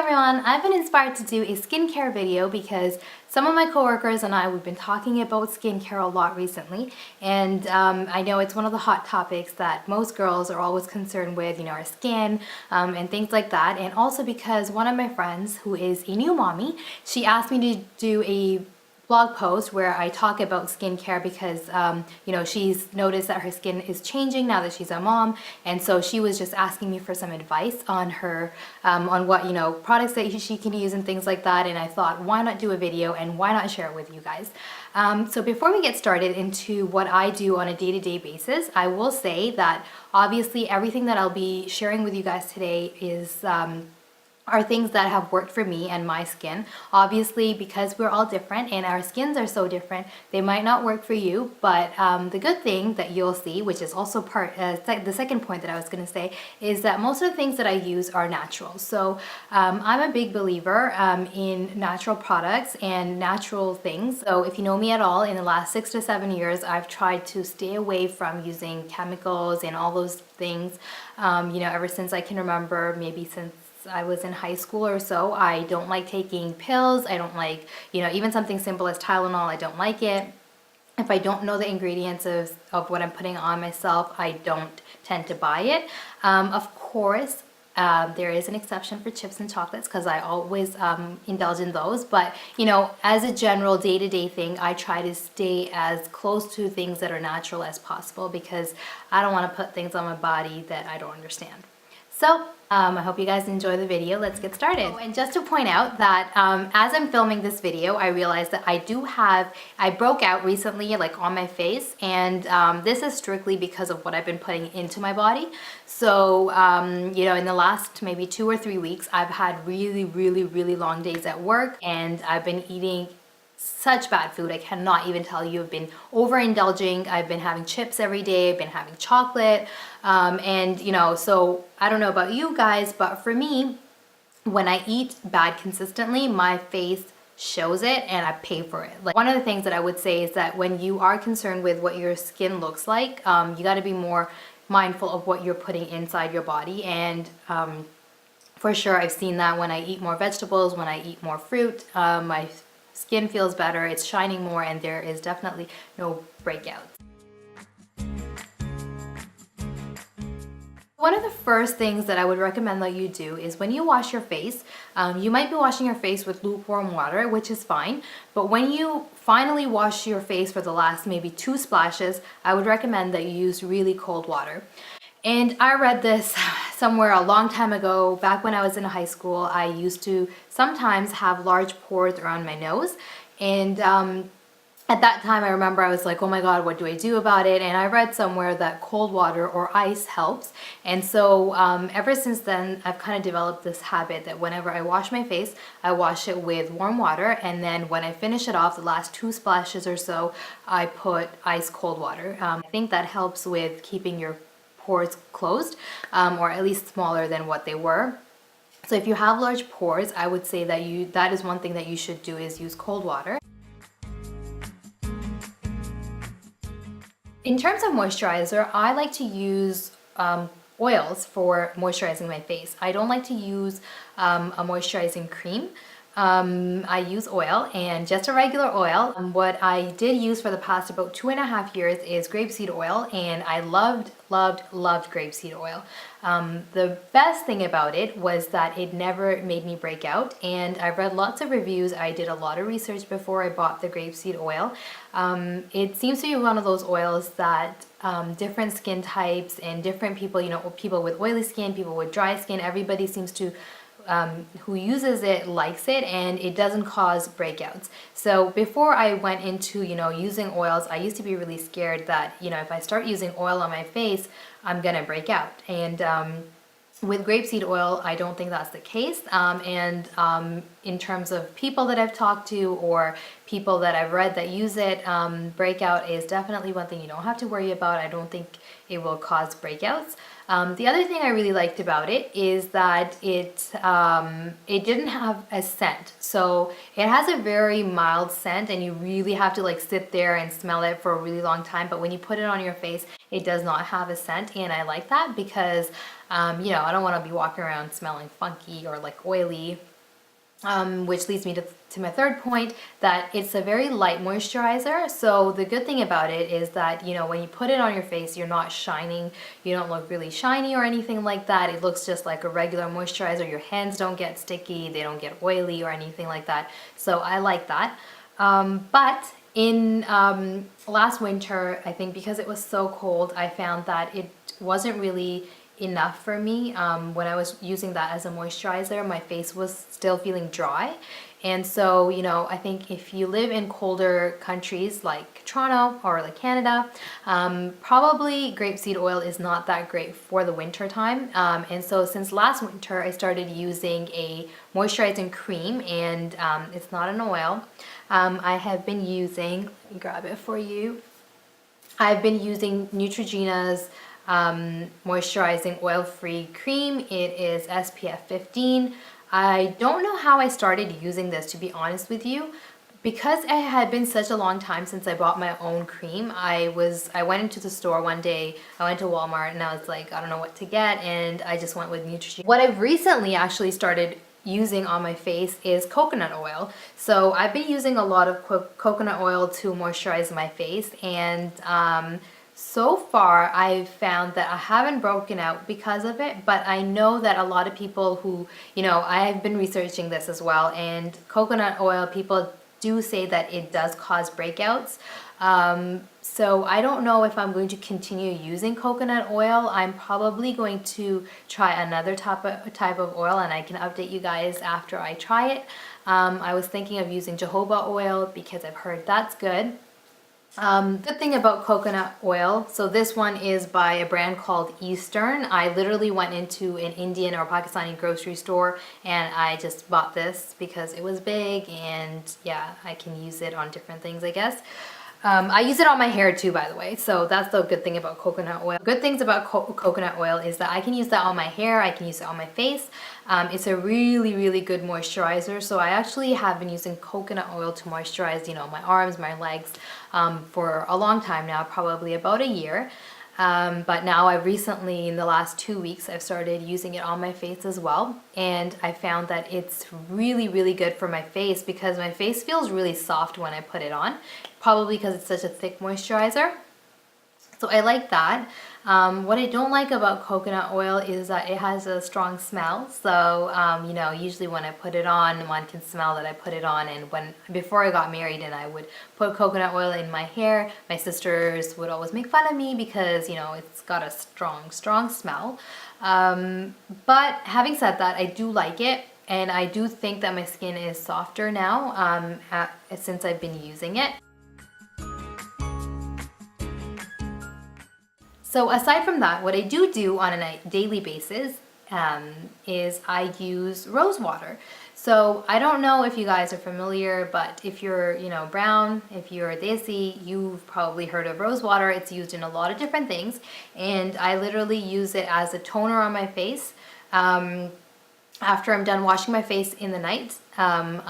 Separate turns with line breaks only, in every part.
everyone, I've been inspired to do a skincare video because some of my coworkers and we've been talking about skincare a lot recently, and I know it's one of the hot topics that most girls are always concerned with, our skin and things like that. And also because one of my friends who is a new mommy, she asked me to do a blog post where I talk about skincare because she's noticed that her skin is changing now that she's a mom, and so she was just asking me for some advice on her on what products that she can use and things like that. And I thought, why not do a video and why not share it with you guys? So before we get started into what I do on a day-to-day basis, I will say that obviously everything that I'll be sharing with you guys today is are things that have worked for me and my skin. Obviously, because we're all different and our skins are so different, they might not work for you, but the good thing that you'll see, which is also the second point that I was gonna say, is that most of the things that I use are natural. So I'm a big believer in natural products and natural things. So if you know me at all, in the last 6 to 7 years, I've tried to stay away from using chemicals and all those things, ever since I can remember, maybe since I was in high school or so. I don't like taking pills. I don't like, even something simple as Tylenol, I don't like it. If I don't know the ingredients of what I'm putting on myself, I don't tend to buy it. Of course, there is an exception for chips and chocolates because I always indulge in those. But, as a general day-to-day thing, I try to stay as close to things that are natural as possible because I don't want to put things on my body that I don't understand. So I hope you guys enjoy the video. Let's get started. Oh, and just to point out that as I'm filming this video, I realized that I broke out recently like on my face, and this is strictly because of what I've been putting into my body. So, in the last maybe 2 or 3 weeks, I've had really, really, really long days at work, and I've been eating such bad food. I cannot even tell you. I've been overindulging. I've been having chips every day. I've been having chocolate. So I don't know about you guys, but for me, when I eat bad consistently, my face shows it and I pay for it. Like, one of the things that I would say is that when you are concerned with what your skin looks like, you got to be more mindful of what you're putting inside your body. And for sure, I've seen that when I eat more vegetables, when I eat more fruit, my skin feels better, it's shining more, and there is definitely no breakouts. One of the first things that I would recommend that you do is when you wash your face, you might be washing your face with lukewarm water, which is fine, but when you finally wash your face for the last maybe 2 splashes, I would recommend that you use really cold water. And I read this somewhere a long time ago. Back when I was in high school, I used to sometimes have large pores around my nose, and at that time I remember I was like, oh my god, what do I do about it? And I read somewhere that cold water or ice helps. And so ever since then, I've kind of developed this habit that whenever I wash my face, I wash it with warm water, and then when I finish it off, the last 2 splashes or so, I put ice cold water. I think that helps with keeping your pores closed, or at least smaller than what they were. So if you have large pores, I would say that is one thing that you should do, is use cold water. In terms of moisturizer, I like to use oils for moisturizing my face. I don't like to use a moisturizing cream. I use oil, and just a regular oil. What I did use for the past about 2.5 years is grapeseed oil, and I loved grapeseed oil. The best thing about it was that it never made me break out, and I read lots of reviews. I did a lot of research before I bought the grapeseed oil. It seems to be one of those oils that different skin types and different people, people with oily skin, people with dry skin, everybody seems to who uses it likes it, and it doesn't cause breakouts. So before I went into using oils, I used to be really scared that if I start using oil on my face, I'm gonna break out. And with grapeseed oil, I don't think that's the case. In terms of people that I've talked to or people that I've read that use it, breakout is definitely one thing you don't have to worry about. I don't think it will cause breakouts. The other thing I really liked about it is that it didn't have a scent. So it has a very mild scent, and you really have to like sit there and smell it for a really long time. But when you put it on your face, it does not have a scent, and I like that because I don't want to be walking around smelling funky or like oily. which leads me to my third point, that it's a very light moisturizer. So the good thing about it is that, you know, when you put it on your face, you're not shining, you don't look really shiny or anything like that. It looks just like a regular moisturizer. Your hands don't get sticky, they don't get oily or anything like that. So I like that. But in last winter, I think because it was so cold, I found that it wasn't really enough for me. When I was using that as a moisturizer, my face was still feeling dry. And so, you know, I think if you live in colder countries like Toronto or like Canada, probably grapeseed oil is not that great for the winter time. And so since last winter, I started using a moisturizing cream, and it's not an oil. I have been using, let me grab it for you. I've been using Neutrogena's moisturizing oil-free cream. It is SPF 15. I don't know how I started using this, to be honest with you. Because it had been such a long time since I bought my own cream, I went into the store one day, I went to Walmart, and I was like, I don't know what to get, and I just went with Neutrogena. What I've recently actually started using on my face is coconut oil. So I've been using a lot of coconut oil to moisturize my face, and so far I've found that I haven't broken out because of it, but I know that a lot of people who, you know, I've been researching this as well, and coconut oil, people do say that it does cause breakouts. So I don't know if I'm going to continue using coconut oil. I'm probably going to try another type of oil, and I can update you guys after I try it. I was thinking of using jojoba oil because I've heard that's good. Good thing about coconut oil, so this one is by a brand called Eastern. I literally went into an Indian or Pakistani grocery store and I just bought this because it was big, and yeah, I can use it on different things, I guess. I use it on my hair too, by the way, so that's the good thing about coconut oil. Good things about coconut oil is that I can use that on my hair, I can use it on my face. It's a really, really good moisturizer, so I actually have been using coconut oil to moisturize, you know, my arms, my legs, for a long time now, probably about a year. But now I recently, in the last 2 weeks, I've started using it on my face as well. And I found that it's really, really good for my face because my face feels really soft when I put it on, probably because it's such a thick moisturizer. So I like that. What I don't like about coconut oil is that it has a strong smell. So, you know, usually when I put it on, one can smell that I put it on. And before I got married and I would put coconut oil in my hair, my sisters would always make fun of me because, you know, it's got a strong, strong smell. But having said that, I do like it. And I do think that my skin is softer now since I've been using it. So aside from that, what I do on a daily basis is I use rose water. So I don't know if you guys are familiar, but if you're, you know, brown, if you're desi, you've probably heard of rose water. It's used in a lot of different things, and I literally use it as a toner on my face. After I'm done washing my face in the night, in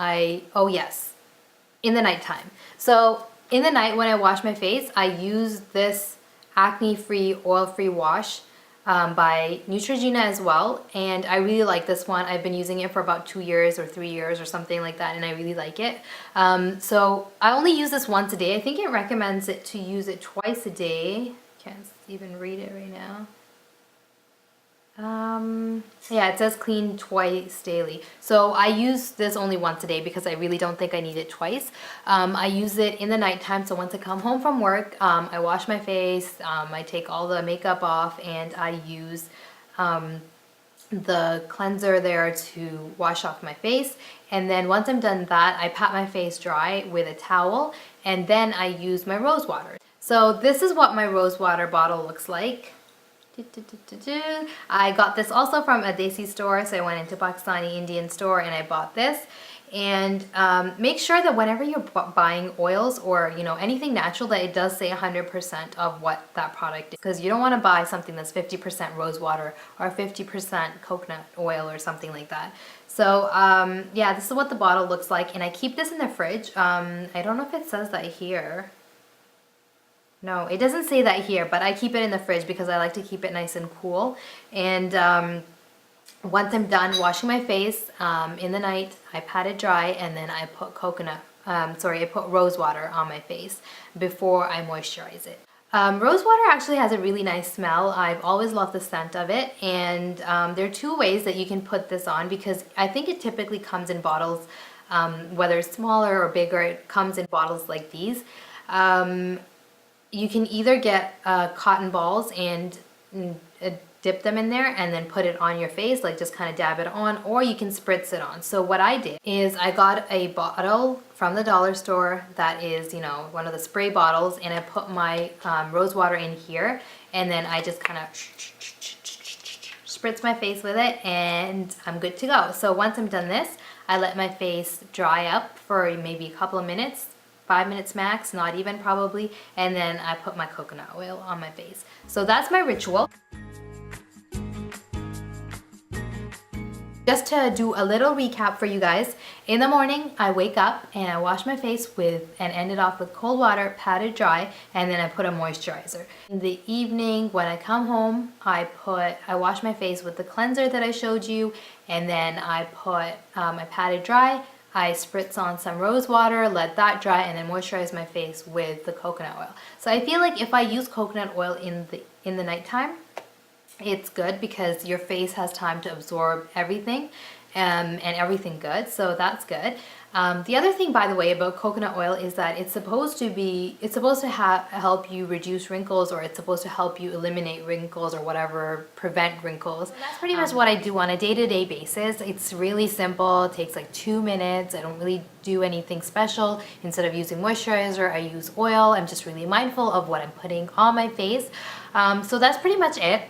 the nighttime. So in the night when I wash my face, I use this acne-free, oil-free wash by Neutrogena as well, and I really like this one. I've been using it for about 2 years or 3 years or something like that, and I really like it. So I only use this once a day. I think it recommends it to use it twice a day. Can't even read it right now. Yeah, it says clean twice daily. So I use this only once a day because I really don't think I need it twice. I use it in the nighttime, so once I come home from work, I wash my face, I take all the makeup off, and I use the cleanser there to wash off my face. And then once I'm done that, I pat my face dry with a towel, and then I use my rose water. So this is what my rose water bottle looks like. I got this also from a desi store, so I went into Pakistani Indian store and I bought this. And make sure that whenever you're buying oils or, you know, anything natural, that it does say 100% of what that product is, because you don't want to buy something that's 50% rose water or 50% coconut oil or something like that. So yeah, this is what the bottle looks like, and I keep this in the fridge. I don't know if it says that here. No, it doesn't say that here, but I keep it in the fridge because I like to keep it nice and cool. And Once I'm done washing my face in the night, I pat it dry and then I put I put rose water on my face before I moisturize it. Rose water actually has a really nice smell. I've always loved the scent of it, and there are two ways that you can put this on because I think it typically comes in bottles, whether it's smaller or bigger, it comes in bottles like these. You can either get cotton balls and dip them in there and then put it on your face, like just kind of dab it on, or you can spritz it on. So what I did is I got a bottle from the dollar store that is, you know, one of the spray bottles, and I put my rose water in here, and then I just kind of spritz my face with it, and I'm good to go. So once I'm done this, I let my face dry up for maybe a couple of minutes, 5 minutes max, not even probably, and then I put my coconut oil on my face. So that's my ritual. Just to do a little recap for you guys, in the morning I wake up and I wash my face and end it off with cold water, pat it dry, and then I put a moisturizer. In the evening when I come home, I wash my face with the cleanser that I showed you, and then I pat it dry, I spritz on some rose water, let that dry, and then moisturize my face with the coconut oil. So I feel like if I use coconut oil in the nighttime, it's good because your face has time to absorb everything and everything good, so that's good. The other thing, by the way, about coconut oil is that it's supposed to help you reduce wrinkles, or it's supposed to help you eliminate wrinkles or whatever, prevent wrinkles. So that's pretty much what I do on a day-to-day basis. It's really simple. It takes like 2 minutes. I don't really do anything special. Instead of using moisturizer, I use oil. I'm just really mindful of what I'm putting on my face. So that's pretty much it.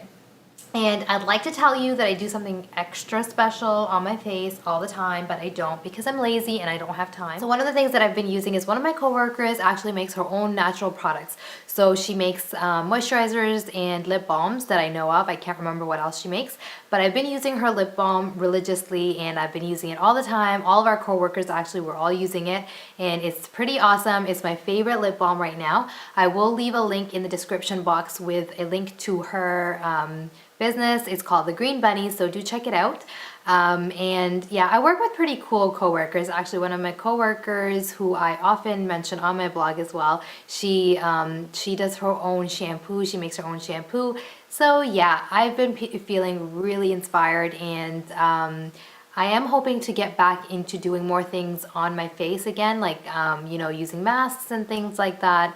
And I'd like to tell you that I do something extra special on my face all the time, but I don't because I'm lazy and I don't have time. So one of the things that I've been using is one of my coworkers actually makes her own natural products. So she makes moisturizers and lip balms that I know of. I can't remember what else she makes, but I've been using her lip balm religiously and I've been using it all the time. All of our coworkers actually were all using it, and it's pretty awesome. It's my favorite lip balm right now. I will leave a link in the description box with a link to her business. It's called The Green Bunny, so do check it out. And yeah, I work with pretty cool coworkers. Actually, one of my coworkers, who I often mention on my blog as well, she does her own shampoo. She makes her own shampoo. So yeah, I've been feeling really inspired, and I am hoping to get back into doing more things on my face again, like you know, using masks and things like that,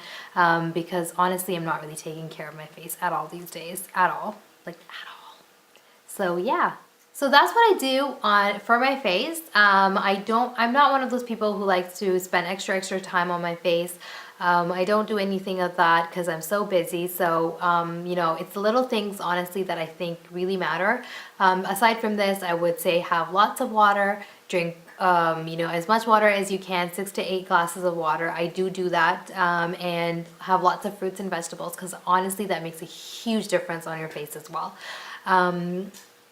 because honestly, I'm not really taking care of my face at all these days, at all. Like at all. So yeah, so that's what I do for my face. I'm not one of those people who likes to spend extra time on my face. I don't do anything of that because I'm so busy. So you know, it's the little things honestly that I think really matter. Aside from this, I would say have lots of water, drink you know, as much water as you can, 6 to 8 glasses of water. I do that, and have lots of fruits and vegetables because honestly that makes a huge difference on your face as well.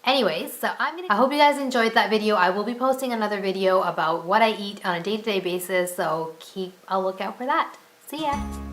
Anyways, so I hope you guys enjoyed that video. I will be posting another video about what I eat on a day-to-day basis, so keep a lookout for that. See ya!